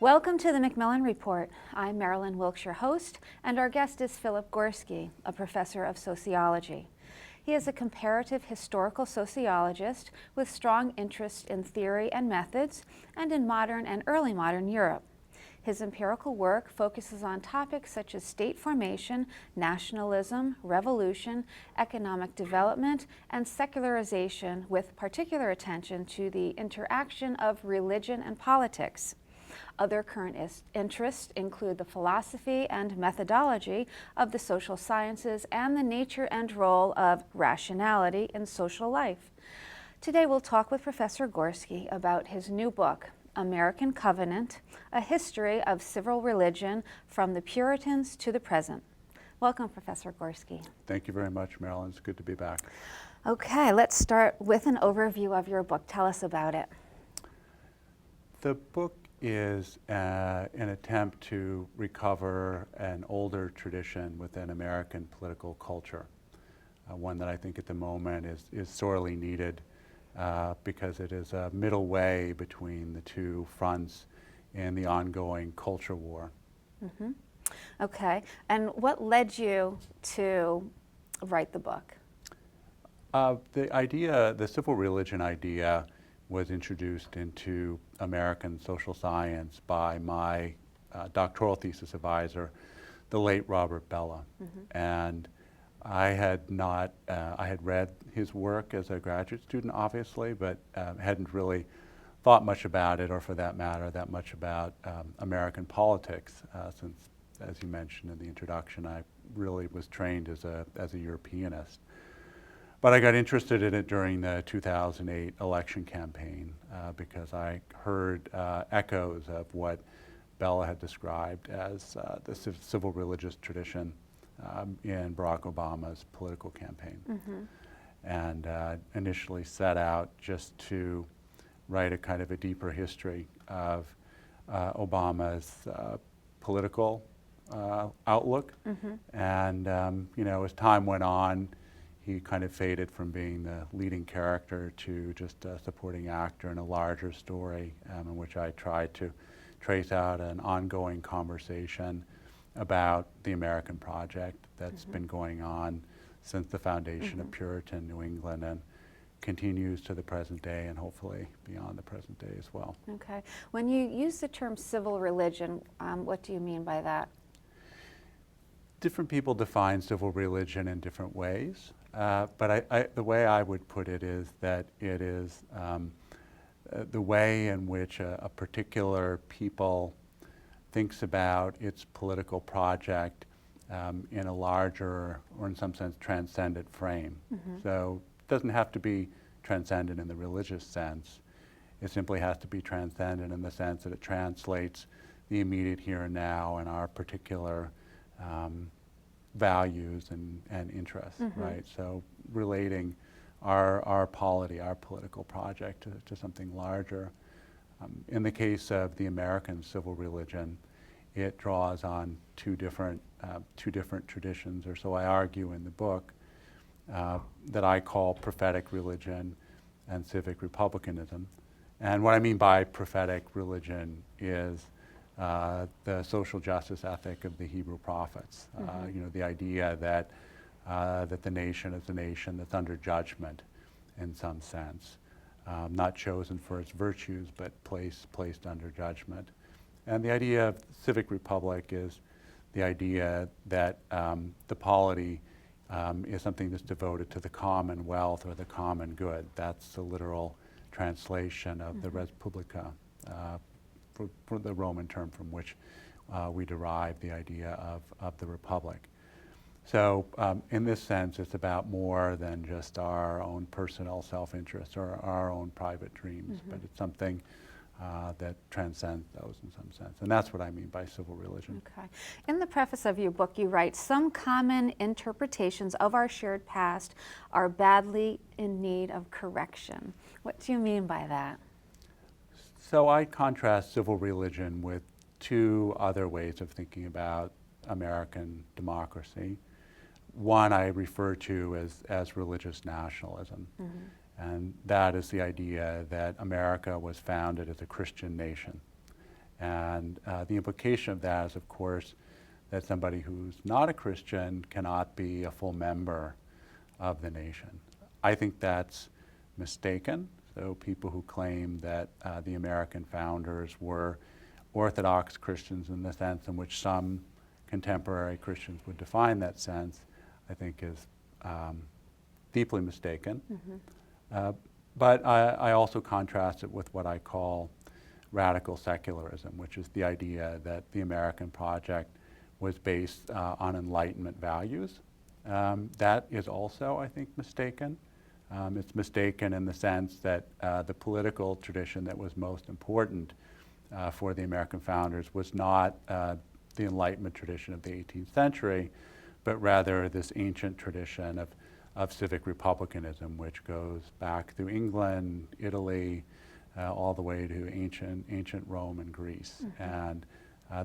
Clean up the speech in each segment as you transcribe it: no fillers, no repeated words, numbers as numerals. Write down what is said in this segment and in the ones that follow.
Welcome to the Macmillan Report. I'm Marilyn Wilkes, your host, and our guest is Philip Gorski, a professor of sociology. He is a comparative historical sociologist with strong interest in theory and methods and in modern and early modern Europe. His empirical work focuses on topics such as state formation, nationalism, revolution, economic development, and secularization, with particular attention to the interaction of religion and politics. Other current interests include the philosophy and methodology of the social sciences and the nature and role of rationality in social life. Today we'll talk with Professor Gorski about his new book, American Covenant, A History of Civil Religion from the Puritans to the Present. Welcome, Professor Gorski. Thank you very much, Marilyn. It's good to be back. Okay, let's start with an overview of your book. Tell us about it. The book is an attempt to recover an older tradition within American political culture, one that I think at the moment is sorely needed because it is a middle way between the two fronts in the ongoing culture war. Mm-hmm. Okay, and what led you to write the book? The civil religion idea was introduced into American social science by my doctoral thesis advisor, the late Robert Bellah. Mm-hmm. And I had read his work as a graduate student, obviously, but hadn't really thought much about it, or for that matter, that much about American politics, since, as you mentioned in the introduction, I really was trained as a Europeanist. But I got interested in it during the 2008 election campaign because I heard echoes of what Bellah had described as the civil religious tradition in Barack Obama's political campaign. Mm-hmm. And initially set out just to write a kind of a deeper history of Obama's political outlook. Mm-hmm. And as time went on, he kind of faded from being the leading character to just a supporting actor in a larger story in which I tried to trace out an ongoing conversation about the American project that's mm-hmm. been going on since the foundation mm-hmm. of Puritan New England and continues to the present day and hopefully beyond the present day as well. Okay. When you use the term civil religion, what do you mean by that? Different people define civil religion in different ways. But the way I would put it is that it is the way in which a particular people thinks about its political project in a larger, or in some sense, transcendent frame. Mm-hmm. So it doesn't have to be transcendent in the religious sense. It simply has to be transcendent in the sense that it translates the immediate here and now and our particular values and interests, mm-hmm. right? So relating our polity, our political project to something larger. In the case of the American civil religion, it draws on two different traditions, or so I argue in the book, that I call prophetic religion and civic republicanism. And what I mean by prophetic religion is the social justice ethic of the Hebrew prophets. Mm-hmm. The idea that the nation is a nation that's under judgment in some sense, not chosen for its virtues, but placed under judgment. And the idea of civic republic is the idea that the polity is something that's devoted to the commonwealth or the common good. That's the literal translation of mm-hmm. the res publica, for the Roman term from which we derive the idea of the republic. So in this sense, it's about more than just our own personal self-interest or our own private dreams, mm-hmm. but it's something that transcends those in some sense. And that's what I mean by civil religion. Okay. In the preface of your book, you write, some common interpretations of our shared past are badly in need of correction. What do you mean by that? So I contrast civil religion with two other ways of thinking about American democracy. One I refer to as religious nationalism. Mm-hmm. And that is the idea that America was founded as a Christian nation And the implication of that is, of course, that somebody who's not a Christian cannot be a full member of the nation. I think that's mistaken. So people who claim that the American founders were Orthodox Christians in the sense in which some contemporary Christians would define that sense, I think is deeply mistaken. But I also contrast it with what I call radical secularism, which is the idea that the American project was based on Enlightenment values. That is also, I think, mistaken. It's mistaken in the sense that the political tradition that was most important for the American founders was not the Enlightenment tradition of the 18th century, but rather this ancient tradition of civic republicanism, which goes back through England, Italy, all the way to ancient Rome and Greece. And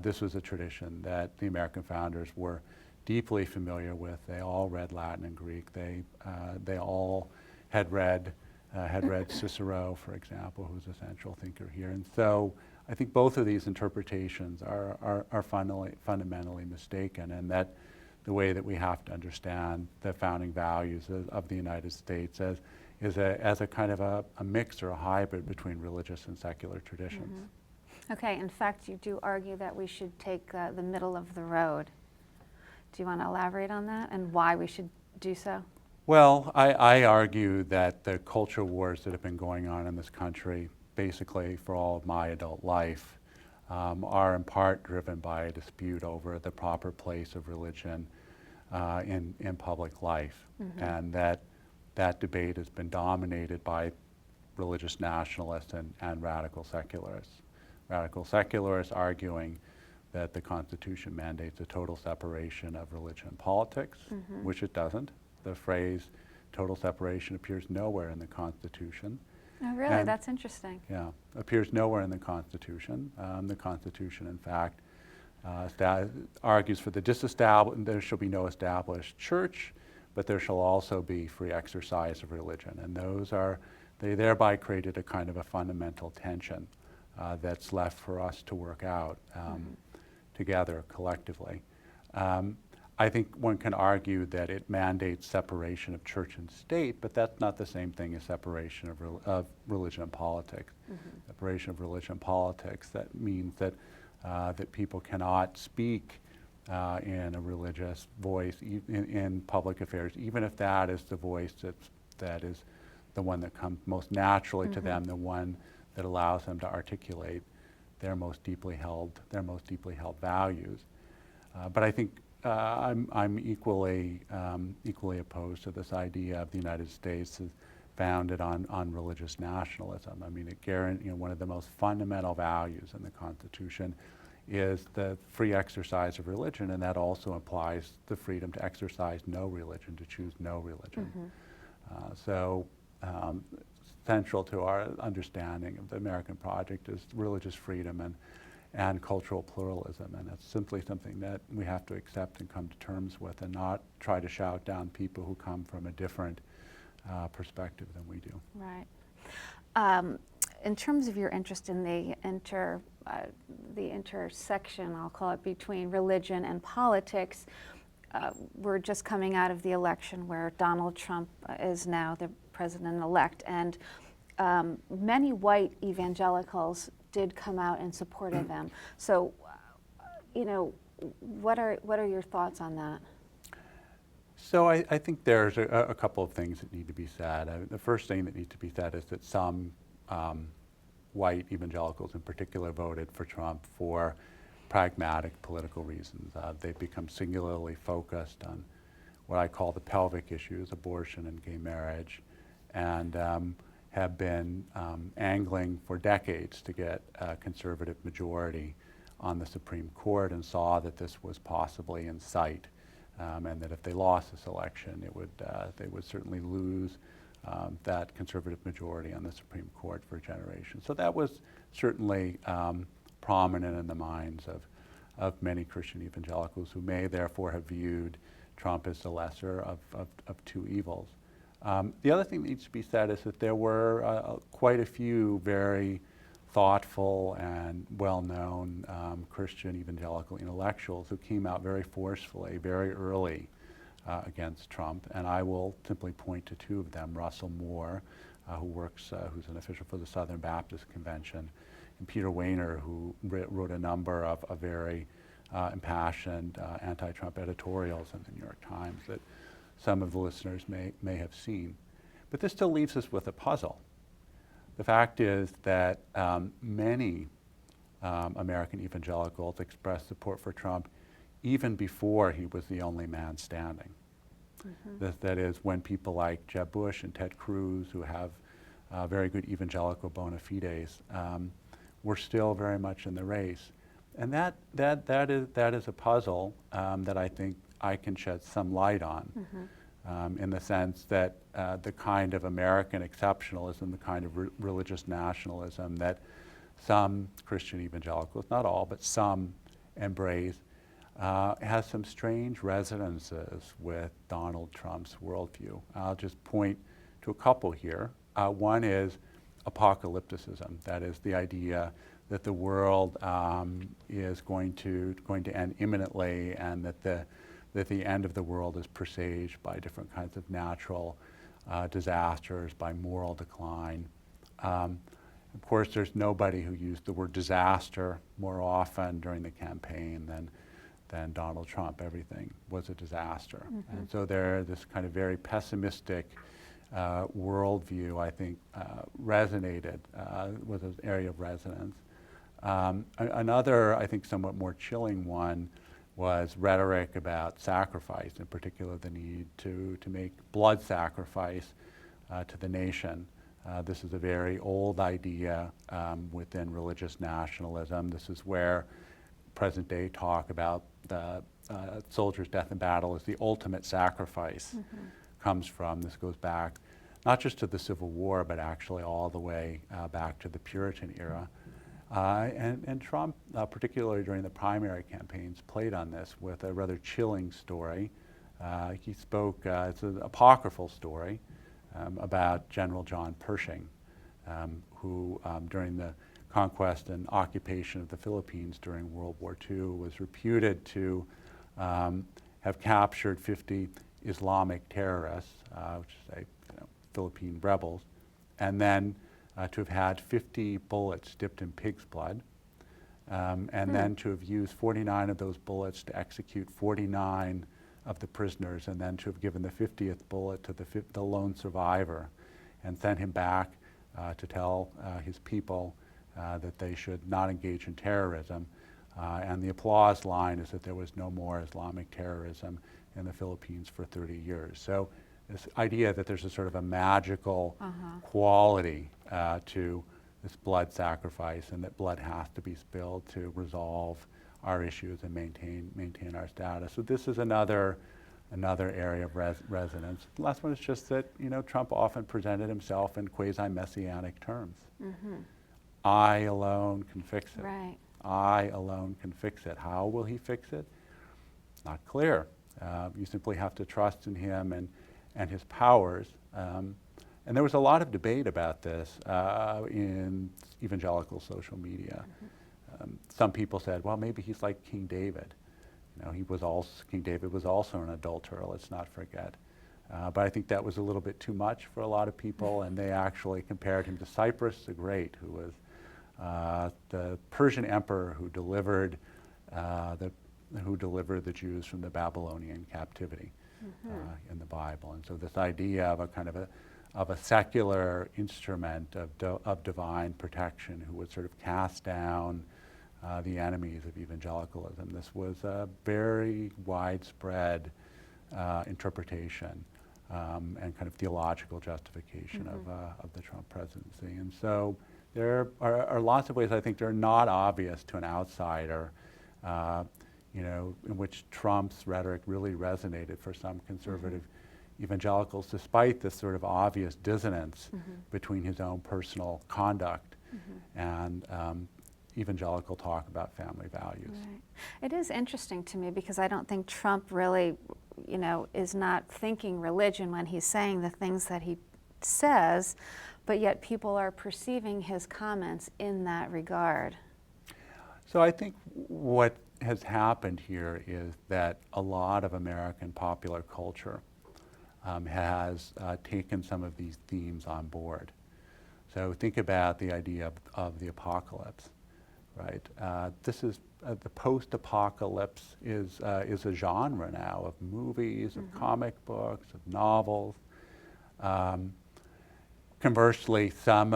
this was a tradition that the American founders were deeply familiar with. They all read Latin and Greek. They all had read Cicero, for example, who's a central thinker here. And so I think both of these interpretations are fundamentally mistaken, and that the way that we have to understand the founding values of the United States as a kind of a mix or a hybrid between religious and secular traditions. Okay, in fact, you do argue that we should take the middle of the road. Do you want to elaborate on that and why we should do so? Well, I argue that the culture wars that have been going on in this country, basically for all of my adult life, are in part driven by a dispute over the proper place of religion in public life. And that debate has been dominated by religious nationalists and radical secularists. Radical secularists arguing that the Constitution mandates a total separation of religion and politics, which it doesn't. The phrase total separation appears nowhere in the Constitution. Oh, really? That's interesting. Yeah, appears nowhere in the Constitution. The Constitution, in fact, argues for there shall be no established church, but there shall also be free exercise of religion. And they thereby created a kind of a fundamental tension that's left for us to work out together collectively. I think one can argue that it mandates separation of church and state, but that's not the same thing as separation of religion and politics. Separation of religion and politics, that means that people cannot speak in a religious voice in public affairs, even if that is the voice that is the one that comes most naturally to them, the one that allows them to articulate their most deeply held values. But I think I'm equally opposed to this idea of the United States as founded on religious nationalism. I mean, one of the most fundamental values in the Constitution is the free exercise of religion, and that also implies the freedom to exercise no religion, to choose no religion. Central to our understanding of the American project is religious freedom and cultural pluralism, and it's simply something that we have to accept and come to terms with, and not try to shout down people who come from a different perspective than we do. Right. In terms of your interest in the intersection, I'll call it, between religion and politics, we're just coming out of the election where Donald Trump is now the president-elect, and many white evangelicals did come out in support of them. So, what are your thoughts on that? So I think there's a couple of things that need to be said. The first thing that needs to be said is that some white evangelicals in particular voted for Trump for pragmatic political reasons. They've become singularly focused on what I call the pelvic issues, abortion and gay marriage, and have been angling for decades to get a conservative majority on the Supreme Court, and saw that this was possibly in sight, and that if they lost this election, they would certainly lose that conservative majority on the Supreme Court for generations. So that was certainly prominent in the minds of many Christian evangelicals, who may therefore have viewed Trump as the lesser of two evils. The other thing that needs to be said is that there were quite a few very thoughtful and well-known Christian evangelical intellectuals who came out very forcefully, very early against Trump. And I will simply point to two of them: Russell Moore, who's an official for the Southern Baptist Convention, and Peter Wehner, who wrote a number of very impassioned anti-Trump editorials in the New York Times that some of the listeners may have seen. But this still leaves us with a puzzle. The fact is that many American evangelicals expressed support for Trump even before he was the only man standing. Mm-hmm. That is, when people like Jeb Bush and Ted Cruz, who have very good evangelical bona fides, were still very much in the race. And that is a puzzle that I think I can shed some light on. Mm-hmm. In the sense that the kind of American exceptionalism, the kind of religious nationalism that some Christian evangelicals, not all, but some embrace, has some strange resonances with Donald Trump's worldview. I'll just point to a couple here. One is apocalypticism. That is the idea that the world is going to end imminently, and that the end of the world is presaged by different kinds of natural disasters, by moral decline. Of course, there's nobody who used the word disaster more often during the campaign than Donald Trump. Everything was a disaster. Mm-hmm. And so this kind of very pessimistic worldview, I think, resonated, was an area of resonance. Another, I think, somewhat more chilling one was rhetoric about sacrifice, in particular the need to make blood sacrifice to the nation. This is a very old idea within religious nationalism. This is where present-day talk about the soldier's death in battle as the ultimate sacrifice comes from. This goes back not just to the Civil War, but actually all the way back to the Puritan era. And Trump, particularly during the primary campaigns, played on this with a rather chilling story. He spoke, it's an apocryphal story about General John Pershing, who during the conquest and occupation of the Philippines during World War II was reputed to have captured 50 Islamic terrorists, which is Philippine rebels, and then to have had 50 bullets dipped in pig's blood, and then to have used 49 of those bullets to execute 49 of the prisoners, and then to have given the 50th bullet to the lone survivor and sent him back to tell his people that they should not engage in terrorism. And the applause line is that there was no more Islamic terrorism in the Philippines for 30 years. So this idea that there's a sort of a magical quality to this blood sacrifice, and that blood has to be spilled to resolve our issues and maintain our status. So this is another area of resonance. The last one is just that Trump often presented himself in quasi-messianic terms. Mm-hmm. I alone can fix it. Right. I alone can fix it. How will he fix it? Not clear. You simply have to trust in him and his powers. And there was a lot of debate about this in evangelical social media. Mm-hmm. Some people said, well, maybe he's like King David. King David was also an adulterer, let's not forget. But I think that was a little bit too much for a lot of people, and they actually compared him to Cyrus the Great, who was the Persian emperor who delivered the Jews from the Babylonian captivity in the Bible. And so this idea of a kind of a secular instrument of divine protection who would sort of cast down the enemies of evangelicalism. This was a very widespread interpretation and kind of theological justification of the Trump presidency. And so there are lots of ways I think they're not obvious to an outsider, in which Trump's rhetoric really resonated for some conservative evangelicals, despite this sort of obvious dissonance between his own personal conduct and evangelical talk about family values. Right. It is interesting to me because I don't think Trump really, is not thinking religion when he's saying the things that he says, but yet people are perceiving his comments in that regard. So I think what has happened here is that a lot of American popular culture has taken some of these themes on board. So think about the idea of the apocalypse, right? This is the post-apocalypse is a genre now of movies, of comic books, of novels. Conversely, some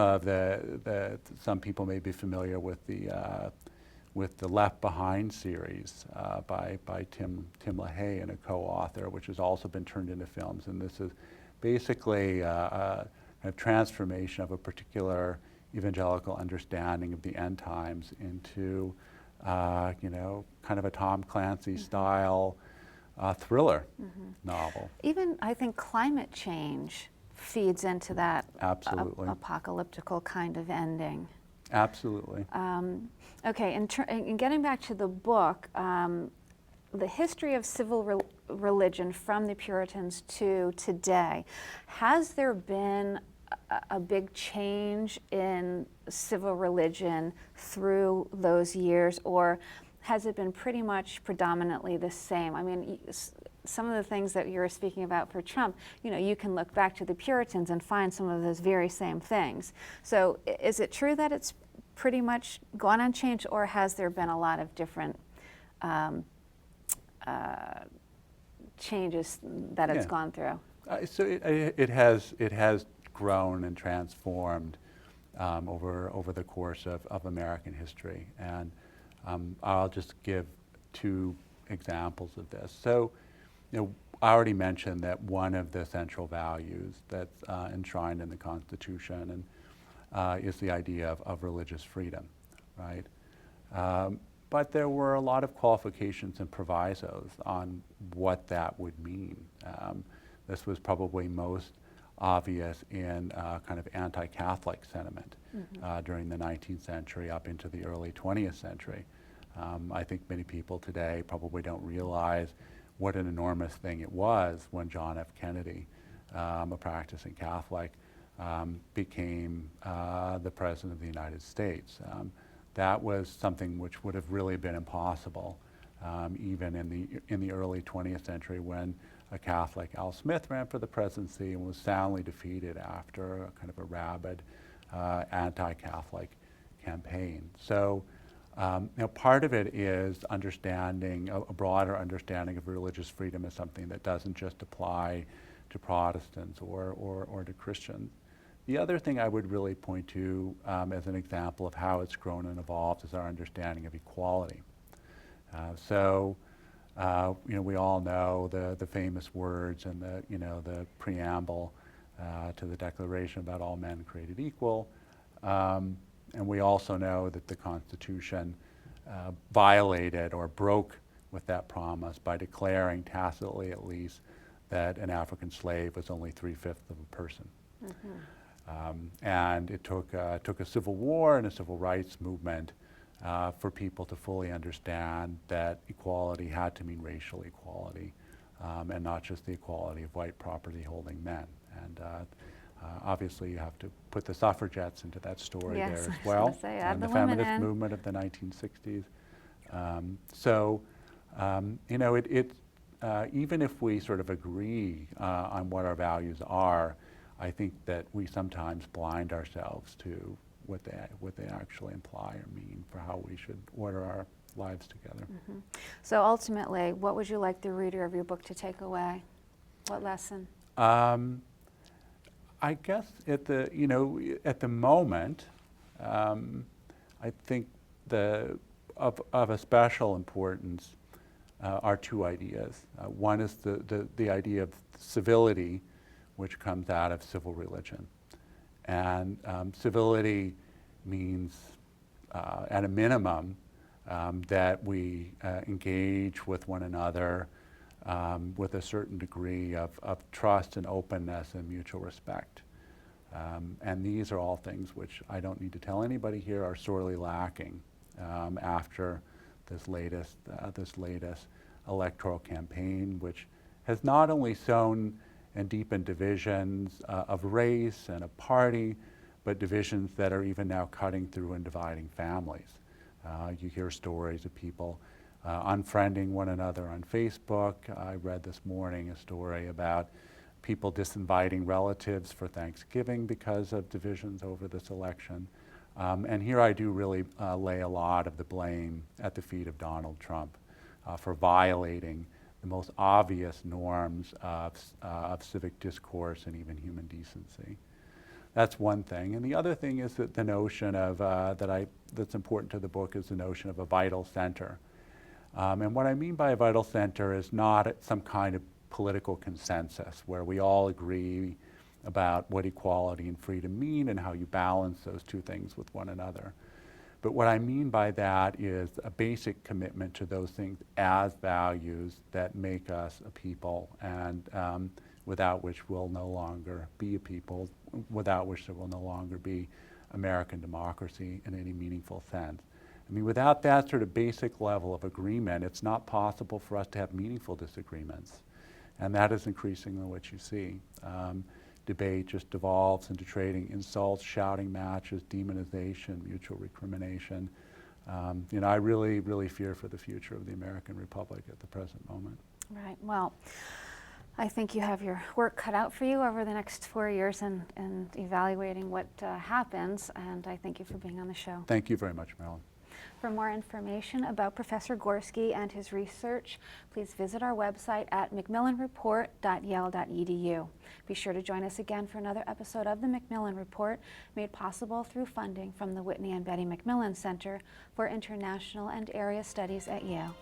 people may be familiar with the Left Behind series by Tim LaHaye and a co-author, which has also been turned into films. And this is basically a transformation of a particular evangelical understanding of the end times into, kind of a Tom Clancy style thriller novel. Even, I think, climate change feeds into that Absolutely. Apocalyptical kind of ending. Absolutely. Okay, in getting back to the book, the history of civil religion from the Puritans to today, has there been a big change in civil religion through those years, or has it been pretty much predominantly the same? I mean, some of the things that you were speaking about for Trump, you can look back to the Puritans and find some of those very same things. So is it true that it's pretty much gone unchanged, or has there been a lot of different changes that it's gone through? So it has grown and transformed over the course of American history, and I'll just give two examples of this. So, I already mentioned that one of the central values that's enshrined in the Constitution is the idea of religious freedom, right? But there were a lot of qualifications and provisos on what that would mean. This was probably most obvious in kind of anti-Catholic sentiment during the 19th century up into the early 20th century. I think many people today probably don't realize what an enormous thing it was when John F. Kennedy, a practicing Catholic, became the President of the United States. That was something which would have really been impossible even in the early 20th century, when a Catholic, Al Smith, ran for the presidency and was soundly defeated after a kind of a rabid anti-Catholic campaign. So part of it is understanding, a broader understanding of religious freedom as something that doesn't just apply to Protestants or to Christians. The other thing I would really point to as an example of how it's grown and evolved is our understanding of equality. We all know the famous words and the preamble to the Declaration about all men created equal. And we also know that the Constitution violated or broke with that promise by declaring, tacitly at least, that an African slave was only 3/5 of a person. And it took a civil war and a civil rights movement for people to fully understand that equality had to mean racial equality, and not just the equality of white property-holding men. And obviously, you have to put the suffragettes into that story there as well, and the feminist movement of the 1960s. Even if we sort of agree on what our values are, I think that we sometimes blind ourselves to what they actually imply or mean for how we should order our lives together. So ultimately, what would you like the reader of your book to take away? What lesson? I guess at the moment, I think of a special importance are two ideas. One is the idea of civility, which comes out of civil religion. And civility means, at a minimum, that we engage with one another with a certain degree of trust and openness and mutual respect. And these are all things which I don't need to tell anybody here are sorely lacking after this latest electoral campaign, which has not only sown and deepened divisions of race and of party, but divisions that are even now cutting through and dividing families. You hear stories of people unfriending one another on Facebook. I read this morning a story about people disinviting relatives for Thanksgiving because of divisions over this election. And here I do really lay a lot of the blame at the feet of Donald Trump for violating the most obvious norms of civic discourse and even human decency. That's one thing. And the other thing is that the notion of, that's important to the book is the notion of a vital center. And what I mean by a vital center is not some kind of political consensus where we all agree about what equality and freedom mean and how you balance those two things with one another. But what I mean by that is a basic commitment to those things as values that make us a people, and without which we'll no longer be a people, without which there will no longer be American democracy in any meaningful sense. I mean, without that sort of basic level of agreement, it's not possible for us to have meaningful disagreements. And that is increasingly what you see. Debate just devolves into trading insults, shouting matches, demonization, mutual recrimination. I really, really fear for the future of the American Republic at the present moment. Right. Well, I think you have your work cut out for you over the next 4 years and evaluating what happens. And I thank you for being on the show. Thank you very much, Marilyn. For more information about Professor Gorski and his research, please visit our website at macmillanreport.yale.edu. Be sure to join us again for another episode of the Macmillan Report, made possible through funding from the Whitney and Betty Macmillan Center for International and Area Studies at Yale.